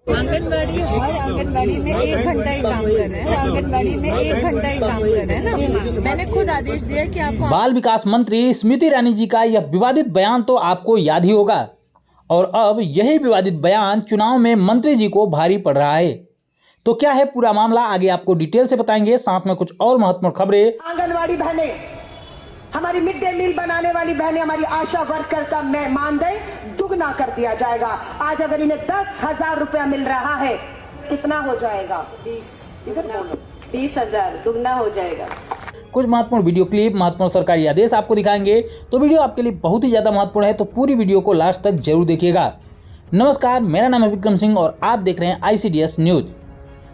आंगनबाड़ी और आंगनबाड़ी में 1 घंटा ही काम कर रहे हैं। आंगनबाड़ी में 1 घंटा ही काम कर रहे हैं ना। मैंने खुद आदेश दिया कि आपको। बाल विकास मंत्री स्मृति ईरानी जी का यह विवादित बयान तो आपको याद ही होगा, और अब यही विवादित बयान चुनाव में मंत्री जी को भारी पड़ रहा है। तो क्या है पूरा मामला, आगे आपको डिटेल से बताएंगे, साथ में कुछ और महत्वपूर्ण खबरें। आंगनवाड़ी बहनें, हमारी मिड डे मील बनाने वाली बहनें, हमारी आशा वर्कर का मानदेय दुगना कर दिया जाएगा। आज अगर इन्हें 10,000 रुपया मिल रहा है, कितना हो जाएगा? 20,000 दुगना हो जाएगा। कुछ महत्वपूर्ण वीडियो क्लिप, महत्वपूर्ण सरकारी आदेश आपको दिखाएंगे, तो वीडियो आपके लिए बहुत ही ज्यादा महत्वपूर्ण है, तो पूरी वीडियो को लास्ट तक जरूर देखिएगा। नमस्कार, मेरा नाम है विक्रम सिंह और आप देख रहे हैं ICDS न्यूज।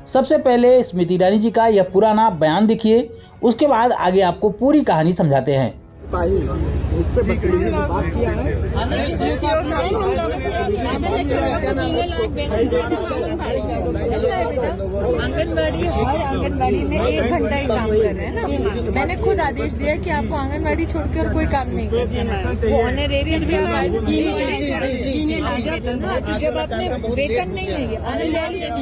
सबसे पहले स्मृति ईरानी जी का यह पुराना बयान देखिए, उसके बाद आगे आपको पूरी कहानी समझाते हैं। आंगनबाड़ी और आंगनबाड़ी में 1 घंटा ही काम कर रहे हैं ना। मैंने खुद आदेश दिया कि आपको आंगनबाड़ी छोड़ के और कोई काम नहीं करना। वो ऑनरेरियम भी जब आपने वेतन नहीं है, ऑनरेरियम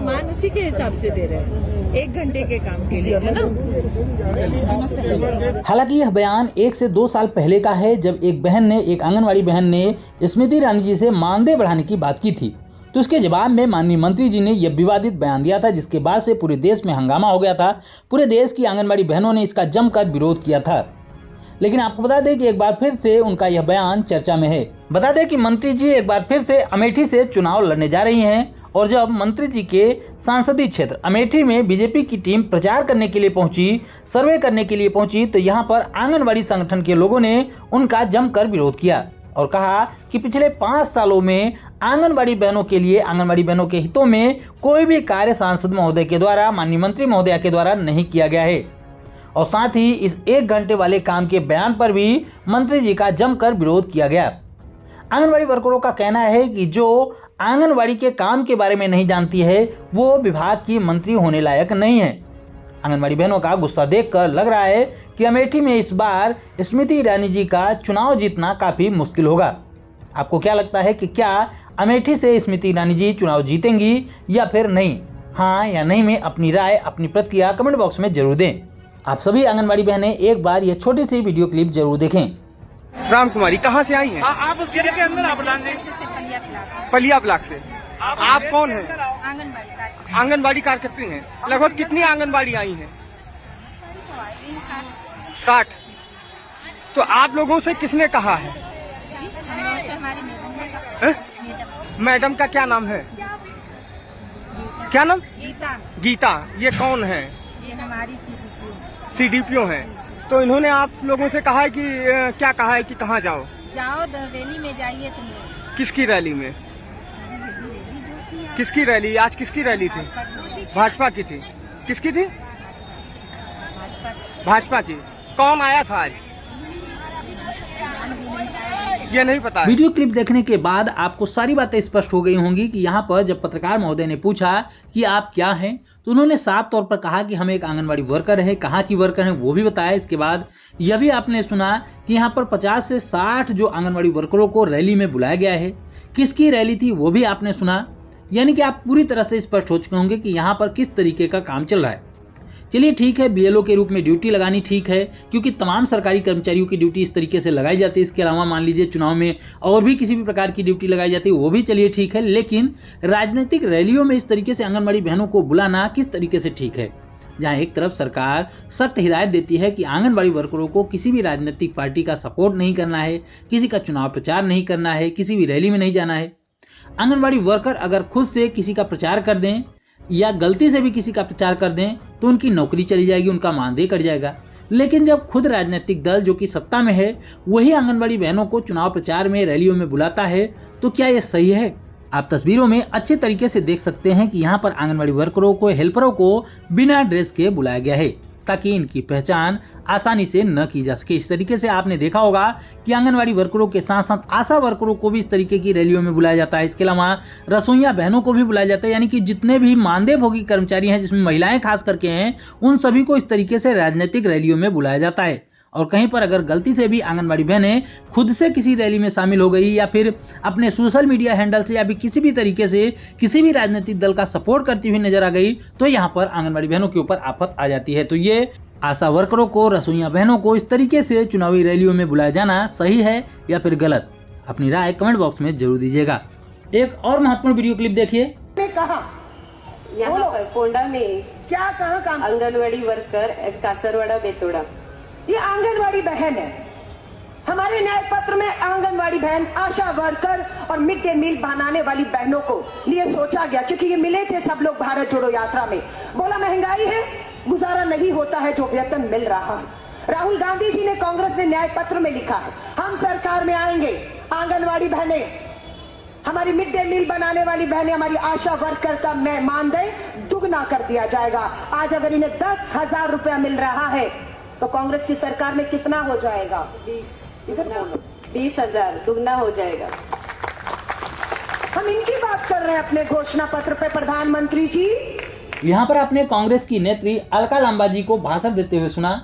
मान उसी के हिसाब से दे रहे हैं 1 घंटे के काम के लिए, है ना। हालांकि यह बयान 1 से 2 साल पहले का है, जब एक आंगनवाड़ी बहन ने स्मृति ईरानी जी से मानदेय बढ़ाने की बात की थी। तो उसके जवाब में माननीय मंत्री जी ने यह विवादित बयान दिया था, जिसके बाद से पूरे देश में हंगामा हो गया था। पूरे देश की आंगनवाड़ी बहनों ने इसका जमकर विरोध किया था। लेकिन आपको बता दें कि एक बार फिर से उनका यह बयान चर्चा में है। बता दें कि मंत्री जी एक बार फिर से अमेठी से चुनाव लड़ने जा रही हैं, और जब मंत्री जी के संसदीय क्षेत्र अमेठी में बीजेपी की टीम प्रचार करने के लिए पहुंची, सर्वे करने के लिए पहुंची, तो यहां पर आंगनवाड़ी संगठन के लोगों ने उनका जमकर विरोध किया और कहा कि पिछले 5 सालों में आंगनवाड़ी बहनों के लिए, आंगनवाड़ी बहनों के हितों में कोई भी कार्य सांसद महोदय के द्वारा, माननीय मंत्री महोदया के द्वारा नहीं किया गया है। और साथ ही इस 1 घंटे वाले काम के बयान पर भी मंत्री जी का जमकर विरोध किया गया। आंगनवाड़ी वर्करों का कहना है कि जो आंगनवाड़ी के काम के बारे में नहीं जानती है, वो विभाग की मंत्री होने लायक नहीं है। आंगनवाड़ी बहनों का गुस्सा देखकर लग रहा है कि अमेठी में इस बार स्मृति ईरानी जी का चुनाव जीतना काफी मुश्किल होगा। आपको क्या लगता है कि क्या अमेठी से स्मृति ईरानी जी चुनाव जीतेंगी या फिर नहीं? हाँ या नहीं में अपनी राय, अपनी प्रतिक्रिया कमेंट बॉक्स में जरूर दें। आप सभी आंगनवाड़ी बहनें एक बार यह छोटी सी वीडियो क्लिप जरूर देखें। राम कुमारी कहाँ से आई हैं? आप उस घेरे के अंदर आप पलिया ब्लॉक से। आप कौन हैं? आंगनबाड़ी कार्यकर्त्री हैं। लगभग कितनी आंगनबाड़ी आई हैं? 60। तो आप लोगों से किसने कहा है? मैडम का क्या नाम है? क्या नाम? गीता। ये कौन है? ये हमारी CDPO हैं। तो इन्होंने आप लोगों से कहा है कि क्या कहा है कि कहाँ जाओ? जाओ रैली में जाइए तुम लोग। किसकी रैली में? किसकी रैली? आज किसकी रैली थी? भाजपा की थी। किसकी थी? भाजपा की। कौन आया था आज? ये नहीं पता। वीडियो क्लिप देखने के बाद आपको सारी बातें स्पष्ट हो गई होंगी कि यहाँ पर जब पत्रकार महोदय ने पूछा कि आप क्या हैं, तो उन्होंने साफ तौर पर कहा कि हम एक आंगनवाड़ी वर्कर है। कहाँ की वर्कर हैं वो भी बताया। इसके बाद यह भी आपने सुना कि यहाँ पर 50 से 60 जो आंगनवाड़ी वर्करों को रैली में बुलाया गया है। किसकी रैली थी वो भी आपने सुना। यानी कि आप पूरी तरह से स्पष्ट हो चुके होंगे कि यहाँ पर किस तरीके का काम चल रहा है। चलिए ठीक है, BLO के रूप में ड्यूटी लगानी ठीक है, क्योंकि तमाम सरकारी कर्मचारियों की ड्यूटी इस तरीके से लगाई जाती है। इसके अलावा मान लीजिए चुनाव में और भी किसी भी प्रकार की ड्यूटी लगाई जाती है, वो भी चलिए ठीक है। लेकिन राजनीतिक रैलियों में इस तरीके से आंगनबाड़ी बहनों को बुलाना किस तरीके से ठीक है? जहां एक तरफ सरकार सख्त हिदायत देती है कि आंगनबाड़ी वर्करों को किसी भी राजनीतिक पार्टी का सपोर्ट नहीं करना है, किसी का चुनाव प्रचार नहीं करना है, किसी भी रैली में नहीं जाना है। आंगनबाड़ी वर्कर अगर खुद से किसी का प्रचार कर दें या गलती से भी किसी का प्रचार कर दें तो उनकी नौकरी चली जाएगी, उनका मानदेय कट जाएगा। लेकिन जब खुद राजनीतिक दल जो कि सत्ता में है वही आंगनबाड़ी बहनों को चुनाव प्रचार में, रैलियों में बुलाता है, तो क्या यह सही है? आप तस्वीरों में अच्छे तरीके से देख सकते हैं कि यहाँ पर आंगनबाड़ी वर्करों को, हेल्परों को बिना ड्रेस के बुलाया गया है ताकि इनकी पहचान आसानी से न की जा सके। इस तरीके से आपने देखा होगा कि आंगनवाड़ी वर्करों के साथ साथ आशा वर्करों को भी इस तरीके की रैलियों में बुलाया जाता है। इसके अलावा रसोइया बहनों को भी बुलाया जाता है। यानी कि जितने भी मानदेय भोगी कर्मचारी हैं, जिसमें महिलाएं खास करके हैं, उन सभी को इस तरीके से राजनीतिक रैलियों में बुलाया जाता है। और कहीं पर अगर गलती से भी आंगनबाड़ी बहनें खुद से किसी रैली में शामिल हो गई या फिर अपने सोशल मीडिया हैंडल से या भी किसी भी तरीके से किसी भी राजनीतिक दल का सपोर्ट करती हुई नजर आ गई तो यहाँ पर आंगनबाड़ी बहनों के ऊपर आफत आ जाती है। तो ये आशा वर्करों को, रसोइया बहनों को इस तरीके से चुनावी रैलियों में बुलाया जाना सही है या फिर गलत? अपनी राय कमेंट बॉक्स में जरूर दीजिएगा। एक और महत्वपूर्ण वीडियो क्लिप देखिए। कहा यहाँ पर कोंडा में क्या कहा काम, आंगनवाड़ी वर्कर कासरवाड़ा बेतोड़ा, ये आंगनवाड़ी बहन है। हमारे न्याय पत्र में आंगनवाड़ी बहन, आशा वर्कर और मिड डे मील बनाने वाली बहनों को लिए सोचा गया, क्योंकि ये मिले थे सब लोग भारत जोड़ो यात्रा में। बोला महंगाई है, गुजारा नहीं होता है जो वेतन मिल रहा है। राहुल गांधी जी ने, कांग्रेस ने न्याय पत्र में लिखा है, हम सरकार में आएंगे, आंगनवाड़ी बहनें, हमारी मिड डे मील बनाने वाली बहनें, हमारी आशा वर्कर का मानदेय दुगना कर दिया जाएगा। आज अगर इन्हें 10,000 रुपया मिल रहा है तो कांग्रेस की सरकार में कितना हो जाएगा? 20,000 दुगना हो जाएगा। हम इनकी बात कर रहे हैं अपने घोषणा पत्र पे, प्रधानमंत्री जी। यहाँ पर आपने कांग्रेस की नेत्री अलका लांबा जी को भाषण देते हुए सुना।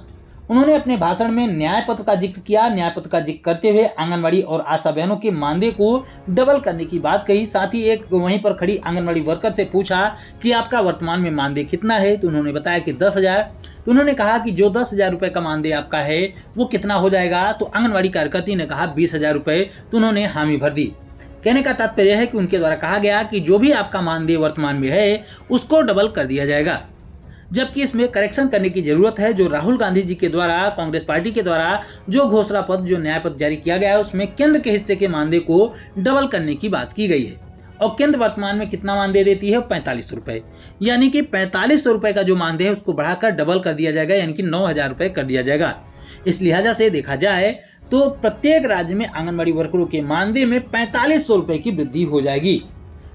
उन्होंने अपने भाषण में न्याय पत्र का जिक्र किया। न्याय पत्र का जिक्र करते हुए आंगनबाड़ी और आशा बहनों के मानदेय को डबल करने की बात कही। साथ ही एक वहीं पर खड़ी आंगनबाड़ी वर्कर से पूछा कि आपका वर्तमान में मानदेय कितना है, तो उन्होंने बताया कि 10,000। तो उन्होंने कहा कि जो 10,000 रुपये का मानदेय आपका है वो कितना हो जाएगा? तो आंगनबाड़ी कार्यकर्ती ने कहा 20,000 रुपये। तो उन्होंने हामी भर दी। कहने का तात्पर्य है कि उनके द्वारा कहा गया कि जो भी आपका मानदेय वर्तमान में है उसको डबल कर दिया जाएगा, जबकि इसमें करेक्शन करने की जरूरत है। जो राहुल गांधी जी के द्वारा, कांग्रेस पार्टी के द्वारा जो घोषणा पत्र, जो न्याय पत्र जारी किया गया है उसमें केंद्र के हिस्से के मानदेय को डबल करने की बात की गई है। और केंद्र वर्तमान में कितना मानदेय देती है? 4500 रुपए। यानी कि 4500 रुपए का जो मानदेय है उसको बढ़ाकर डबल कर दिया जाएगा, यानी कि 9,000 रुपए कर दिया जाएगा। इस लिहाजा से देखा जाए तो प्रत्येक राज्य में आंगनबाड़ी वर्करों के मानदेय में 4500 रुपए की वृद्धि हो जाएगी,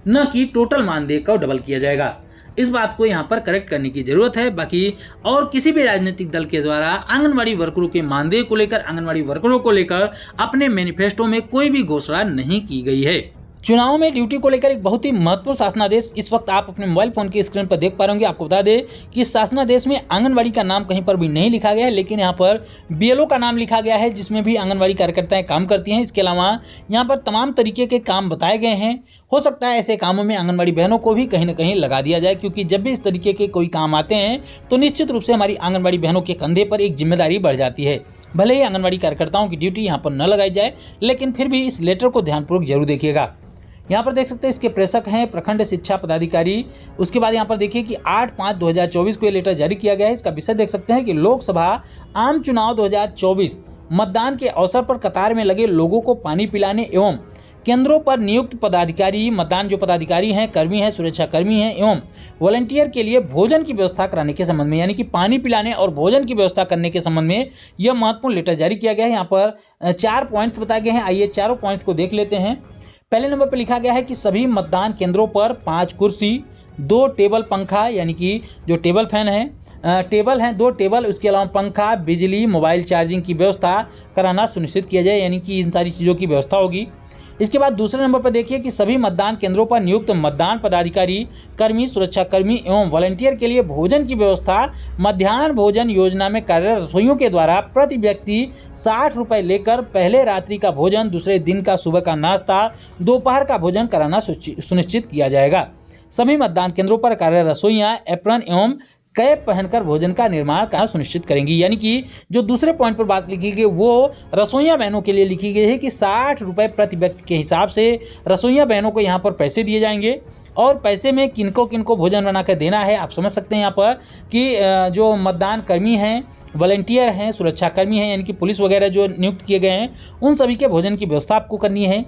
न कि टोटल मानदेय को डबल किया जाएगा। इस बात को यहाँ पर करेक्ट करने की जरूरत है। बाकी और किसी भी राजनीतिक दल के द्वारा आंगनबाड़ी वर्करों के मानदेय को लेकर, आंगनबाड़ी वर्करों को लेकर अपने मैनिफेस्टो में कोई भी घोषणा नहीं की गई है। चुनाव में ड्यूटी को लेकर एक बहुत ही महत्वपूर्ण शासनादेश इस वक्त आप अपने मोबाइल फोन की स्क्रीन पर देख पा रहे होंगे। आपको बता दें कि इस शासनादेश में आंगनबाड़ी का नाम कहीं पर भी नहीं लिखा गया है, लेकिन यहाँ पर बीएलओ का नाम लिखा गया है, जिसमें भी आंगनबाड़ी कार्यकर्ताएं काम करती हैं। इसके अलावा यहाँ पर तमाम तरीके के काम बताए गए हैं। हो सकता है ऐसे कामों में आंगनबाड़ी बहनों को भी कहीं ना कहीं लगा दिया जाए, क्योंकि जब भी इस तरीके के कोई काम आते हैं तो निश्चित रूप से हमारी आंगनबाड़ी बहनों के कंधे पर एक जिम्मेदारी बढ़ जाती है। भले ही आंगनबाड़ी कार्यकर्ताओं की ड्यूटी यहाँ पर न लगाई जाए, लेकिन फिर भी इस लेटर को ध्यानपूर्वक जरूर देखिएगा। यहाँ पर देख सकते हैं इसके प्रेषक हैं प्रखंड शिक्षा पदाधिकारी। उसके बाद यहाँ पर देखिए कि 8/5/2024 को ये लेटर जारी किया गया है। इसका विषय देख सकते हैं कि लोकसभा आम चुनाव 2024 मतदान के अवसर पर कतार में लगे लोगों को पानी पिलाने एवं केंद्रों पर नियुक्त पदाधिकारी, मतदान जो पदाधिकारी हैं, कर्मी हैं, सुरक्षाकर्मी हैं एवं वॉलंटियर के लिए भोजन की व्यवस्था कराने के संबंध में, यानी कि पानी पिलाने और भोजन की व्यवस्था करने के संबंध में यह महत्वपूर्ण लेटर जारी किया गया है। यहाँ पर 4 पॉइंट्स बताए गए हैं। आइए चारों पॉइंट्स को देख लेते हैं। पहले नंबर पर लिखा गया है कि सभी मतदान केंद्रों पर 5 कुर्सी, 2 टेबल पंखा, यानी कि जो टेबल फैन है, टेबल हैं 2 टेबल, उसके अलावा पंखा, बिजली, मोबाइल चार्जिंग की व्यवस्था कराना सुनिश्चित किया जाए, यानी कि इन सारी चीज़ों की व्यवस्था होगी। इसके बाद दूसरे नंबर पर देखिए कि सभी मतदान केंद्रों पर नियुक्त मतदान पदाधिकारी, कर्मी, सुरक्षाकर्मी एवं वॉलंटियर के लिए भोजन की व्यवस्था मध्याह्न भोजन योजना में कार्यरत रसोइयों के द्वारा प्रति व्यक्ति 60 रुपये लेकर पहले रात्रि का भोजन, दूसरे दिन का सुबह का नाश्ता, दोपहर का भोजन कराना सुनिश्चित किया जाएगा। सभी मतदान केंद्रों पर कार्यरत रसोइयाँ एप्रन एवं कैप पहनकर भोजन का निर्माण करना सुनिश्चित करेंगी। यानी कि जो दूसरे पॉइंट पर बात लिखी गई वो रसोइया बहनों के लिए लिखी गई है कि 60 रुपये प्रति व्यक्ति के हिसाब से रसोइया बहनों को यहाँ पर पैसे दिए जाएंगे। और पैसे में किनको किनको भोजन बना कर देना है आप समझ सकते हैं यहाँ पर कि जो मतदान कर्मी हैं, वॉलंटियर हैं, सुरक्षाकर्मी हैं, यानी कि पुलिस वगैरह जो नियुक्त किए गए हैं, उन सभी के भोजन की व्यवस्था आपको करनी है।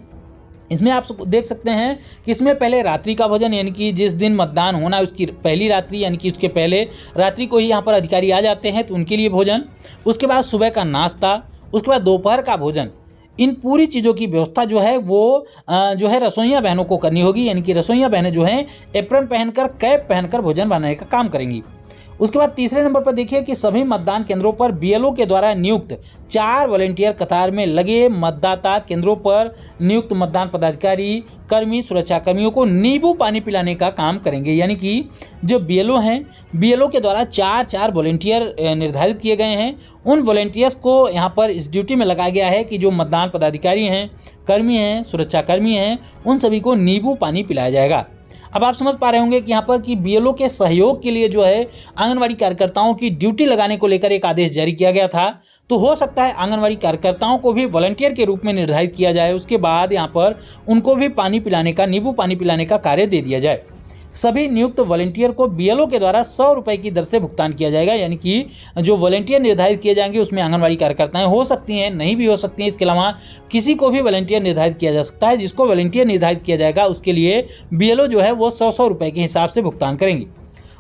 इसमें आप देख सकते हैं कि इसमें पहले रात्रि का भोजन, यानी कि जिस दिन मतदान होना है उसकी पहली रात्रि, यानी कि उसके पहले रात्रि को ही यहाँ पर अधिकारी आ जाते हैं तो उनके लिए भोजन, उसके बाद सुबह का नाश्ता, उसके बाद दोपहर का भोजन, इन पूरी चीज़ों की व्यवस्था जो है वो जो है रसोइया बहनों को करनी होगी। यानी कि रसोइया बहनें जो हैं एप्रन पहनकर, कैप पहनकर भोजन बनाने का काम करेंगी। उसके बाद तीसरे नंबर पर देखिए कि सभी मतदान केंद्रों पर बीएलओ के द्वारा नियुक्त 4 वॉलंटियर कतार में लगे मतदाता केंद्रों पर नियुक्त मतदान पदाधिकारी कर्मी सुरक्षा कर्मियों को नींबू पानी पिलाने का काम करेंगे। यानी कि जो बीएलओ हैं, बीएलओ के द्वारा 4 वॉलंटियर निर्धारित किए गए हैं। उन वॉलंटियर्स को यहाँ पर इस ड्यूटी में लगाया गया है कि जो मतदान पदाधिकारी हैं, कर्मी हैं, सुरक्षा कर्मी हैं, उन सभी को नींबू पानी पिलाया जाएगा। अब आप समझ पा रहे होंगे कि यहाँ पर कि बीएलओ के सहयोग के लिए जो है आंगनवाड़ी कार्यकर्ताओं की ड्यूटी लगाने को लेकर एक आदेश जारी किया गया था। तो हो सकता है आंगनवाड़ी कार्यकर्ताओं को भी वॉलंटियर के रूप में निर्धारित किया जाए, उसके बाद यहाँ पर उनको भी पानी पिलाने का, नींबू पानी पिलाने का कार्य दे दिया जाए। सभी नियुक्त वॉलंटियर को बीएलओ के द्वारा 100 रुपये की दर से भुगतान किया जाएगा। यानी कि जो वॉलंटियर निर्धारित किए जाएंगे उसमें आंगनवाड़ी कार्यकर्ताएं हो सकती हैं, नहीं भी हो सकती हैं। इसके अलावा किसी को भी वॉलंटियर निर्धारित किया जा सकता है। जिसको वॉलंटियर निर्धारित किया जाएगा उसके लिए बीएलओ जो है वो 100 रुपये के हिसाब से भुगतान करेंगे।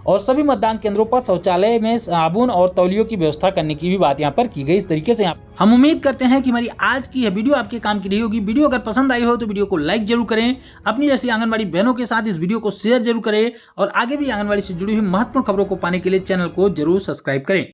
और सभी मतदान केंद्रों पर शौचालय में साबुन और तौलियों की व्यवस्था करने की भी बात यहाँ पर की गई। इस तरीके से हम उम्मीद करते हैं कि हमारी आज की यह वीडियो आपके काम की रही होगी। वीडियो अगर पसंद आई हो तो वीडियो को लाइक जरूर करें, अपनी जैसी आंगनवाड़ी बहनों के साथ इस वीडियो को शेयर जरूर करें और आगे भी आंगनवाड़ी से जुड़ी हुई महत्वपूर्ण खबरों को पाने के लिए चैनल को जरूर सब्सक्राइब करें।